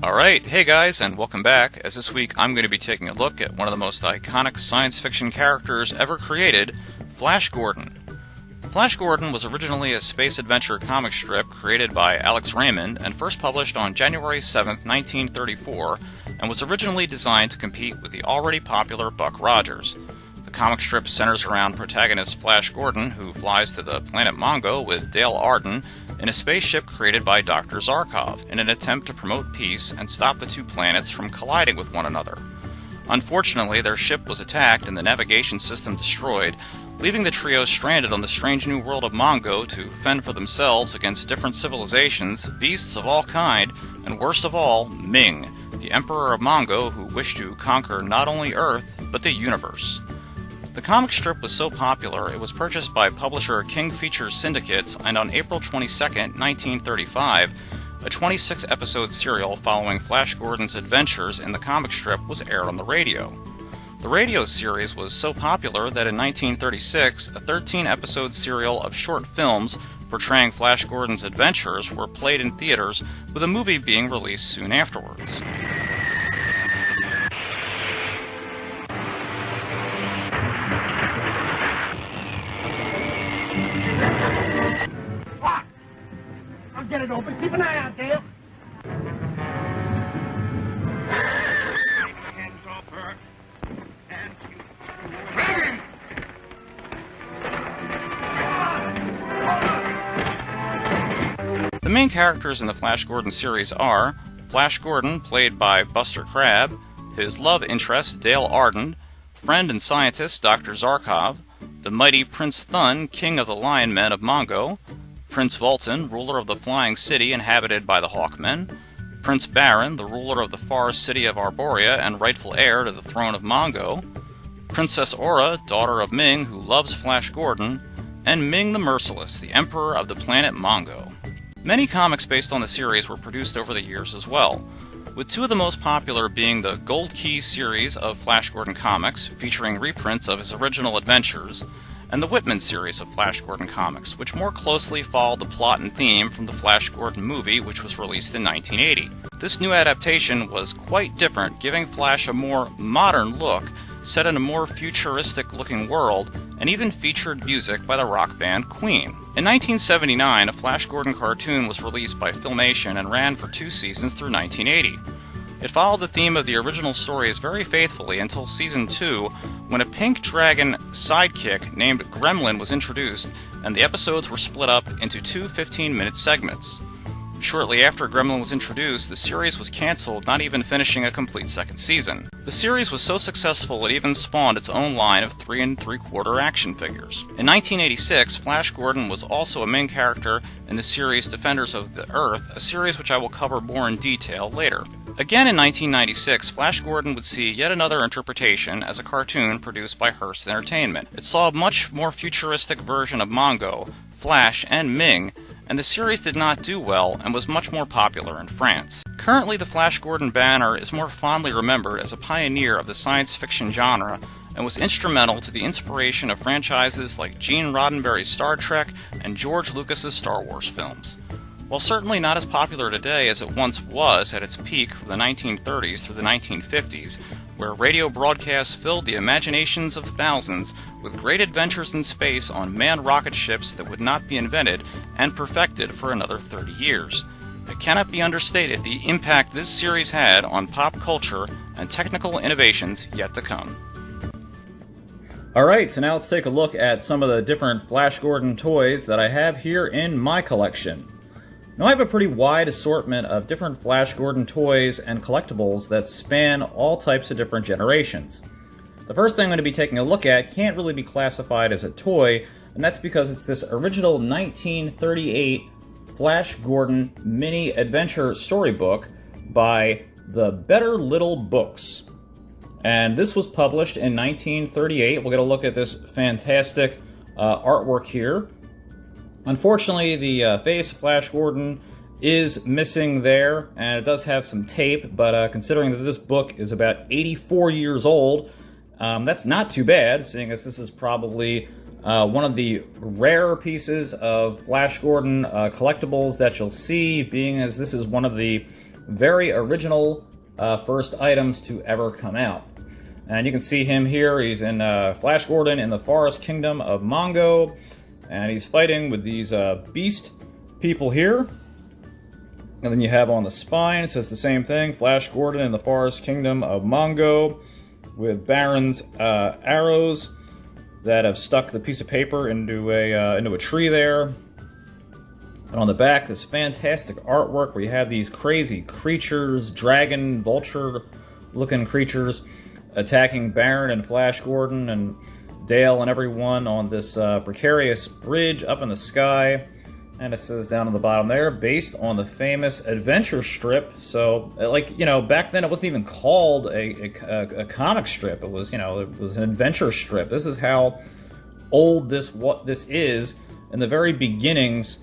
Alright, hey guys, and welcome back, as this week I'm going to be taking a look at one of the most iconic science fiction characters ever created, Flash Gordon. Flash Gordon was originally a space adventure comic strip created by Alex Raymond and first published on January 7, 1934, and was originally designed to compete with the already popular Buck Rogers. The comic strip centers around protagonist Flash Gordon, who flies to the planet Mongo with Dale Arden in a spaceship created by Dr. Zarkov in an attempt to promote peace and stop the two planets from colliding with one another. Unfortunately, their ship was attacked and the navigation system destroyed, leaving the trio stranded on the strange new world of Mongo to fend for themselves against different civilizations, beasts of all kind, and worst of all, Ming, the Emperor of Mongo who wished to conquer not only Earth, but the universe. The comic strip was so popular it was purchased by publisher King Features Syndicates, and on April 22, 1935, a 26-episode serial following Flash Gordon's adventures in the comic strip was aired on the radio. The radio series was so popular that in 1936, a 13-episode serial of short films portraying Flash Gordon's adventures were played in theaters, with a movie being released soon afterwards. Get it open. Keep an eye out, Dale. Hands off her. And you. The main characters in the Flash Gordon series are Flash Gordon, played by Buster Crabbe, his love interest, Dale Arden, friend and scientist, Dr. Zarkov, the mighty Prince Thun, king of the Lion Men of Mongo, Prince Vultan, ruler of the flying city inhabited by the Hawkmen, Prince Baron, the ruler of the forest city of Arborea and rightful heir to the throne of Mongo, Princess Aura, daughter of Ming, who loves Flash Gordon, and Ming the Merciless, the emperor of the planet Mongo. Many comics based on the series were produced over the years as well, with two of the most popular being the Gold Key series of Flash Gordon comics, featuring reprints of his original adventures, and the Whitman series of Flash Gordon comics, which more closely followed the plot and theme from the Flash Gordon movie, which was released in 1980. This new adaptation was quite different, giving Flash a more modern look, set in a more futuristic-looking world, and even featured music by the rock band Queen. In 1979, a Flash Gordon cartoon was released by Filmation and ran for 2 seasons through 1980. It followed the theme of the original stories very faithfully until Season 2, when a pink dragon sidekick named Gremlin was introduced, and the episodes were split up into 2 15-minute segments. Shortly after Gremlin was introduced, the series was cancelled, not even finishing a complete second season. The series was so successful it even spawned its own line of 3 3/4 action figures. In 1986, Flash Gordon was also a main character in the series Defenders of the Earth, a series which I will cover more in detail later. Again in 1996, Flash Gordon would see yet another interpretation as a cartoon produced by Hearst Entertainment. It saw a much more futuristic version of Mongo, Flash, and Ming, and the series did not do well and was much more popular in France. Currently, the Flash Gordon banner is more fondly remembered as a pioneer of the science fiction genre and was instrumental to the inspiration of franchises like Gene Roddenberry's Star Trek and George Lucas's Star Wars films. While certainly not as popular today as it once was at its peak from the 1930s through the 1950s, where radio broadcasts filled the imaginations of thousands with great adventures in space on manned rocket ships that would not be invented and perfected for another 30 years. It cannot be understated the impact this series had on pop culture and technical innovations yet to come. Alright, so now let's take a look at some of the different Flash Gordon toys that I have here in my collection. Now I have a pretty wide assortment of different Flash Gordon toys and collectibles that span all types of different generations. The first thing I'm going to be taking a look at can't really be classified as a toy, and that's because it's this original 1938 Flash Gordon mini adventure storybook by the Better Little Books. And this was published in 1938. We'll get a look at this fantastic artwork here. Unfortunately, the face of Flash Gordon is missing there, and it does have some tape, but considering that this book is about 84 years old, that's not too bad, seeing as this is probably one of the rarer pieces of Flash Gordon collectibles that you'll see, being as this is one of the very original first items to ever come out. And you can see him here. He's in Flash Gordon in the Forest Kingdom of Mongo, and he's fighting with these beast people here. And then you have on the spine, it says the same thing, Flash Gordon in the Forest Kingdom of Mongo, with Baron's arrows that have stuck the piece of paper into a tree there. And on the back, this fantastic artwork where you have these crazy creatures, dragon, vulture-looking creatures, attacking Baron and Flash Gordon and Dale and everyone on this precarious bridge up in the sky. And it says down on the bottom there, based on the famous adventure strip. So, like, back then it wasn't even called a comic strip. It was, it was an adventure strip. This is how old this is in the very beginnings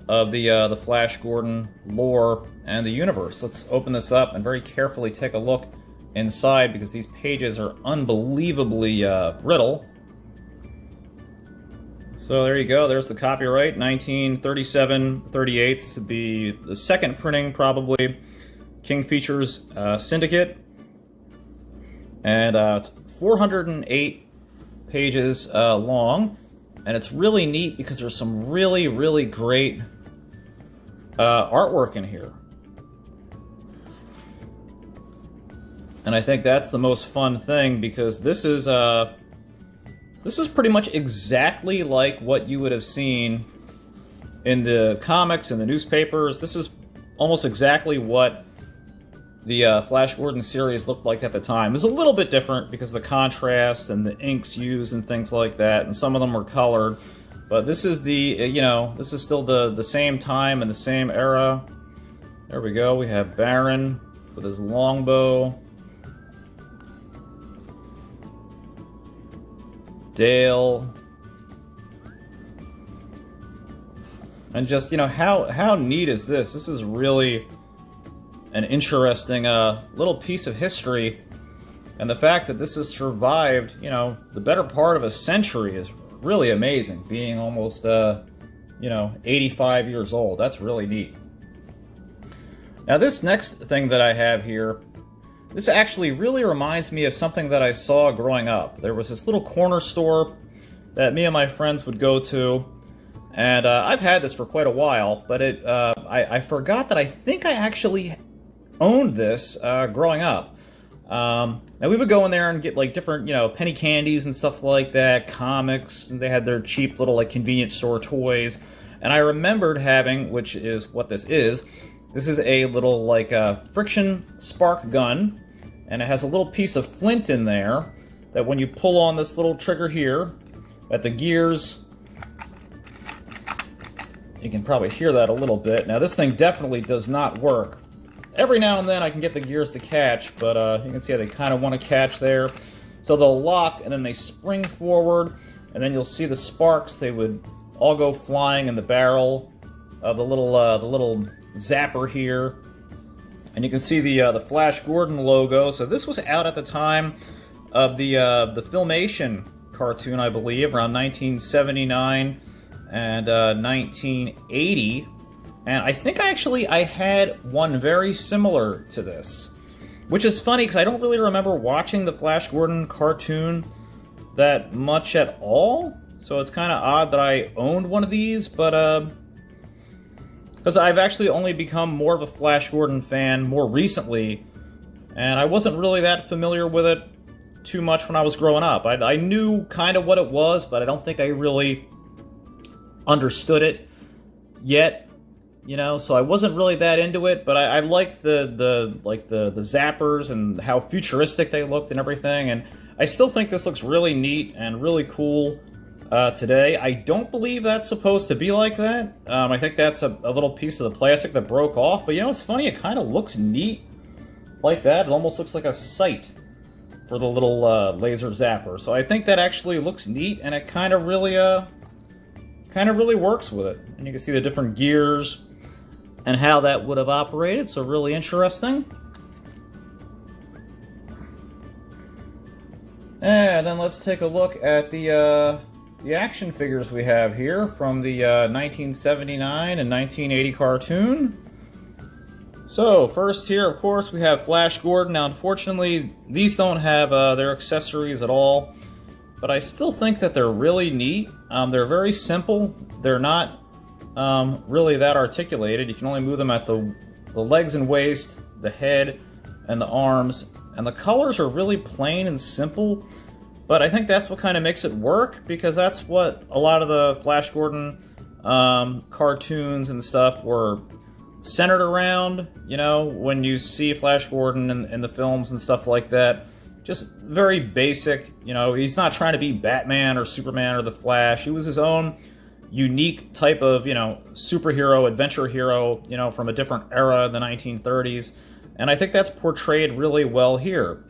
of the Flash Gordon lore and the universe. Let's open this up and very carefully take a look inside, because these pages are unbelievably brittle. So there you go, there's the copyright, 1937-38. This would be the second printing, probably. King Features Syndicate. And it's 408 pages long. And it's really neat because there's some really, really great artwork in here. And I think that's the most fun thing, because this is pretty much exactly like what you would have seen in the comics and the newspapers. This is almost exactly what the Flash Gordon series looked like at the time. It's a little bit different because of the contrast and the inks used and things like that, and some of them were colored. But this is this is still the same time and the same era. There we go. We have Baron with his longbow. Dale. And just, how neat is this? This is really an interesting little piece of history. And the fact that this has survived, the better part of a century is really amazing. Being almost, 85 years old. That's really neat. Now, this next thing that I have here, this actually really reminds me of something that I saw growing up. There was this little corner store that me and my friends would go to, and I've had this for quite a while, but I forgot that I think I actually owned this growing up. And we would go in there and get like different, penny candies and stuff like that, comics, and they had their cheap little like convenience store toys. And I remembered having, which is what this is a little like friction spark gun. And it has a little piece of flint in there that when you pull on this little trigger here, at the gears, you can probably hear that a little bit. Now this thing definitely does not work. Every now and then I can get the gears to catch, but you can see how they kind of want to catch there. So they'll lock and then they spring forward, and then you'll see the sparks. They would all go flying in the barrel of the little zapper here. And you can see the Flash Gordon logo. So this was out at the time of the Filmation cartoon, I believe, around 1979 and 1980. And I think I had one very similar to this, which is funny because I don't really remember watching the Flash Gordon cartoon that much at all. So it's kind of odd that I owned one of these, but because I've actually only become more of a Flash Gordon fan more recently, and I wasn't really that familiar with it too much when I was growing up. I knew kind of what it was, but I don't think I really understood it yet, so I wasn't really that into it, but I liked the zappers and how futuristic they looked and everything, and I still think this looks really neat and really cool. Today. I don't believe that's supposed to be like that. I think that's a little piece of the plastic that broke off, but it's funny, it kind of looks neat like that. It almost looks like a sight for the little laser zapper. So I think that actually looks neat, and it kind of really works with it. And you can see the different gears and how that would have operated, so really interesting. And then let's take a look at the action figures we have here from the 1979 and 1980 cartoon. So, first here, of course, we have Flash Gordon. Now, unfortunately, these don't have their accessories at all, but I still think that they're really neat. They're very simple. They're not really that articulated. You can only move them at the legs and waist, the head, and the arms. And the colors are really plain and simple, but I think that's what kind of makes it work, because that's what a lot of the Flash Gordon cartoons and stuff were centered around. You know, when you see Flash Gordon in the films and stuff like that, just very basic. You know, he's not trying to be Batman or Superman or the Flash. He was his own unique type of, you know, superhero, adventure hero, you know, from a different era, the 1930s. And I think that's portrayed really well here.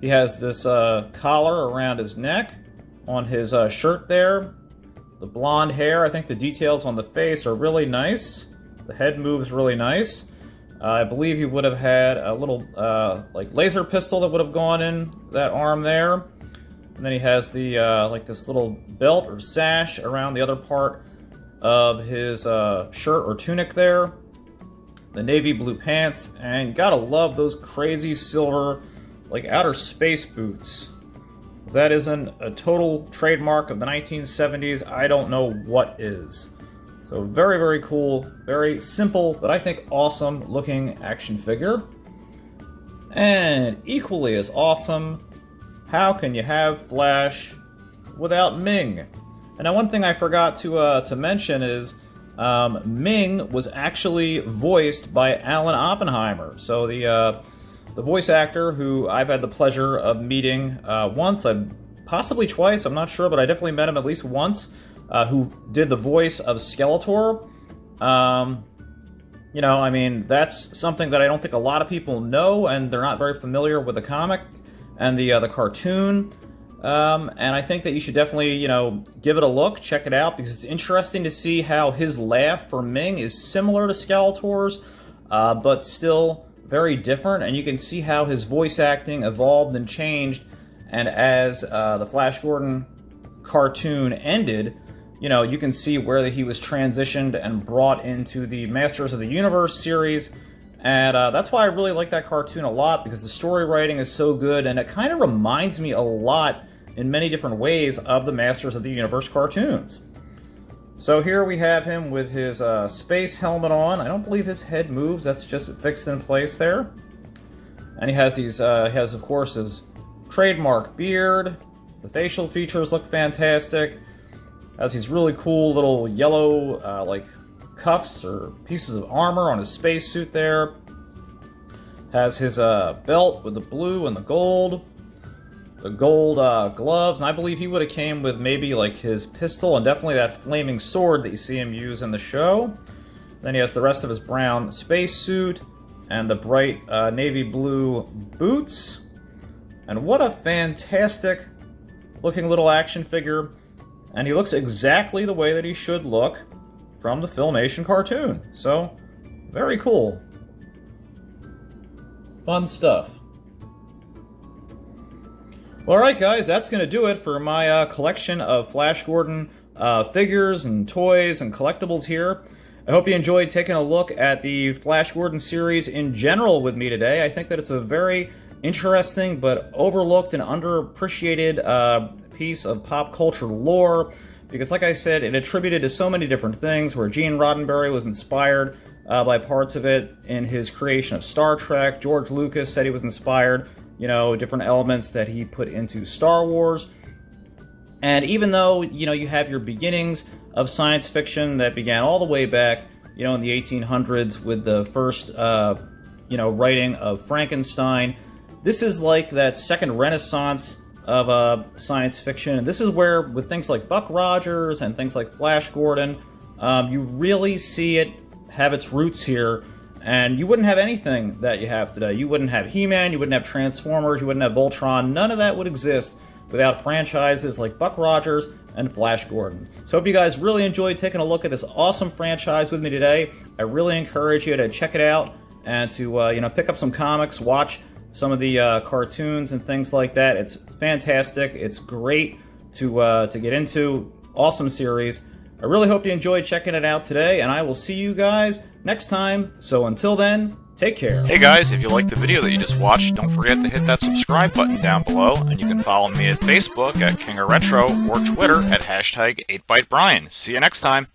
He has this collar around his neck, on his shirt there. The blonde hair, I think the details on the face are really nice. The head moves really nice. I believe he would have had a little like laser pistol that would have gone in that arm there. And then he has the like this little belt or sash around the other part of his shirt or tunic there. The navy blue pants, and you gotta love those crazy silver, like outer space boots. If that isn't a total trademark of the 1970s, I don't know what is. So very, very cool, very simple, but I think awesome looking action figure. And equally as awesome, how can you have Flash without Ming? And now one thing I forgot to mention is Ming was actually voiced by Alan Oppenheimer. So the voice actor who I've had the pleasure of meeting once, possibly twice, I'm not sure, but I definitely met him at least once, who did the voice of Skeletor. You know, I mean, that's something that I don't think a lot of people know, and they're not very familiar with the comic and the cartoon. And I think that you should definitely, you know, give it a look, check it out, because it's interesting to see how his laugh for Ming is similar to Skeletor's, but still very different. And you can see how his voice acting evolved and changed. And as the Flash Gordon cartoon ended, you know, you can see where he was transitioned and brought into the Masters of the Universe series. And that's why I really like that cartoon a lot, because the story writing is so good, and it kind of reminds me a lot in many different ways of the Masters of the Universe cartoons. So here we have him with his space helmet on. I don't believe his head moves, that's just fixed in place there. And he has these, has of course his trademark beard. The facial features look fantastic. Has these really cool little yellow, like cuffs or pieces of armor on his spacesuit there. Has his belt with the blue and the gold gloves, and I believe he would have came with maybe like his pistol and definitely that flaming sword that you see him use in the show. Then he has the rest of his brown spacesuit and the bright navy blue boots. And what a fantastic looking little action figure. And he looks exactly the way that he should look from the Filmation cartoon. So, very cool. Fun stuff. Well, alright guys, that's going to do it for my collection of Flash Gordon figures and toys and collectibles here. I hope you enjoyed taking a look at the Flash Gordon series in general with me today. I think that it's a very interesting but overlooked and underappreciated piece of pop culture lore, because like I said, it attributed to so many different things, where Gene Roddenberry was inspired by parts of it in his creation of Star Trek. George Lucas said he was inspired, you know, different elements that he put into Star Wars. And even though, you know, you have your beginnings of science fiction that began all the way back, you know, in the 1800s with the first, you know, writing of Frankenstein, this is like that second renaissance of science fiction. And this is where, with things like Buck Rogers and things like Flash Gordon, you really see it have its roots here. And you wouldn't have anything that you have today. You wouldn't have He-Man, you wouldn't have Transformers, you wouldn't have Voltron. None of that would exist without franchises like Buck Rogers and Flash Gordon. So I hope you guys really enjoyed taking a look at this awesome franchise with me today. I really encourage you to check it out and to you know, pick up some comics, watch some of the cartoons and things like that. It's fantastic. It's great to get into. Awesome series. I really hope you enjoyed checking it out today, and I will see you guys next time. So until then, Take care. Hey guys, if you liked the video that you just watched, don't forget to hit that subscribe button down below, and you can follow me at Facebook at King of Retro or Twitter at #8ByteBrian. See you next time.